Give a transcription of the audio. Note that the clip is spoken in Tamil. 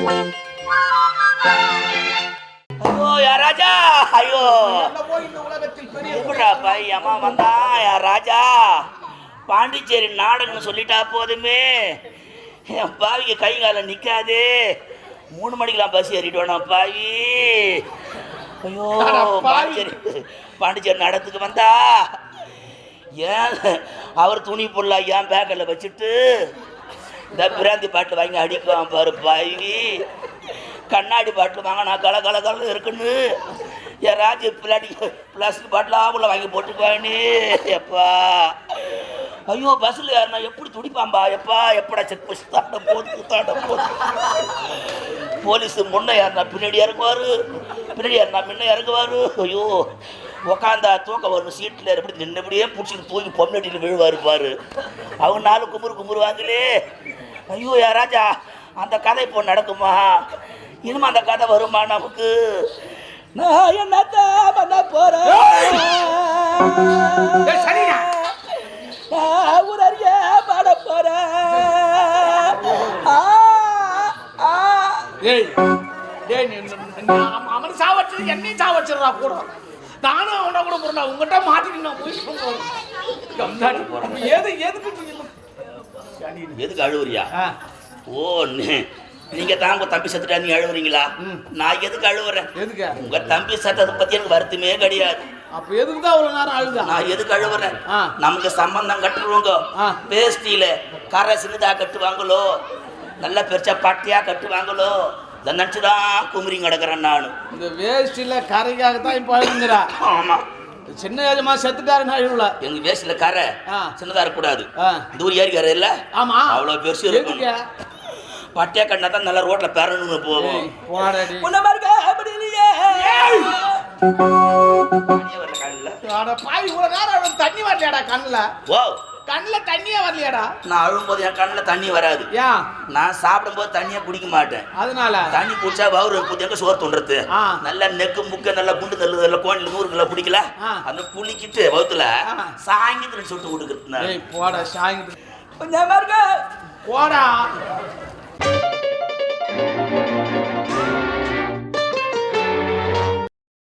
ஐயோ யா ராஜா, ஐயோ எப்படா பையமா வந்தா யா ராஜா, பாண்டிச்சேரி நாடகம்னு சொல்லிட்டா போதுமே, என் பாவிக்கு கை கால நிற்காது. 3 மணிக்கெல்லாம் பஸ் ஏறிட்டு வேணும் பாவி. ஐயோ பாண்டிச்சேரி நடத்துக்கு வந்தா ஏன் அவர் துணி பொருளா ஏன் பேக்கில் வச்சுட்டு இந்த பிராந்தி பாட்டு வாங்கி அடிக்குவான் பாரு பாவி. கண்ணாடி பாட்டில் வாங்க நான் கல கல கல இருக்குன்னு என் ராஜு பிளாஸ்டிக் பாட்டிலாம் உள்ள வாங்கி போட்டுக்குவானே எப்பா. ஐயோ பஸ்ஸில் யாருன்னா எப்படி துடிப்பாம்பா எப்பா. எப்படா செக் போஸ்ட் தாண்ட போது போலீஸு முன்ன யாருனா பின்னாடி இறங்குவார், பின்னாடி யாருனா முன்ன இறங்குவார். ஐயோ உக்காந்தா தூக்க வரும் சீட்டில் எப்படி நின்னபடியே பிடிச்சிட்டு தூக்கி பொம்னட்டியில் விழுவார் பாரு. அவங்க 4 குமுறு வாங்கலே. ஐயோ யா ராஜா, அந்த கதை இப்போ நடக்குமா? இனிமே அந்த கதை வருமா நமக்கு? நான் என்னத்தான் பண்ண போறேன், ஊரறிய பாட போறேன். அவன் சாவச்சு என்னையும் சாவச்சிடறா கூட. நானும் அவனை கூட போறேன். உங்ககிட்ட மாட்டிக்கிட்டு எதுக்கு அழுவுறியா? ஓ நீங்க தான் உங்க தம்பி சத்துட்டா நீ அழுவுறீங்களா? நான் எதுக்கு அழுவுறேன்? எதுக்கு? உங்க தம்பி சத்தத்தை பத்தி எனக்கு வருத்தமே கிடையாது. அப்ப எதுக்கு தான் அவ்வளவு நேரம் அழுதா? நான் எதுக்கு அழுவுறேன்? நமக்கு சம்பந்தம் கட்டுருவாங்க, வேஷ்டியில கரை சின்னதா கட்டுவாங்களோ, நல்லா பெருசா பட்டியா கட்டுவாங்களோ, இதை நினச்சுதான் குமரி கிடக்குறேன் நான். இந்த வேஷ்டியில கரைக்காகத்தான் இப்ப அழுங்குறா. ஆமா, சின்ன ஏஜமா செத்துட்டாருன்னு அழுவல. எங்க வேஷ்டியில கரை சின்னதா இருக்கக்கூடாது. தூரி ஏறி கரை இல்ல, ஆமா அவ்வளவு பெருசு இருக்கும். பட்டியா கண்ணா தான் நல்லா ரோட்ல பேரணும்னு போவோம். தண்ணி வரலையாடா கண்ணுல? ஓ கண்ணுல தண்ணியே வரலையாடா? நான் அழும்போது என் கண்ணுல தண்ணி வராது. ஏன்? நான் சாப்பிடும் போது தண்ணியா குடிக்க மாட்டேன். அதனால தண்ணி குடிச்சா வவுறு எங்க சோறு தோன்றது. நல்லா நெக்கு முக்க நல்லா குண்டு தள்ளு நல்லா கோணில 100 கிலோ குடிக்கல. அந்த குளிக்கிட்டு வகுத்துல சாயங்கத்துல சுட்டு கொடுக்குறது. போடா சாயங்கத்துல கொஞ்சமா இருக்க போடா.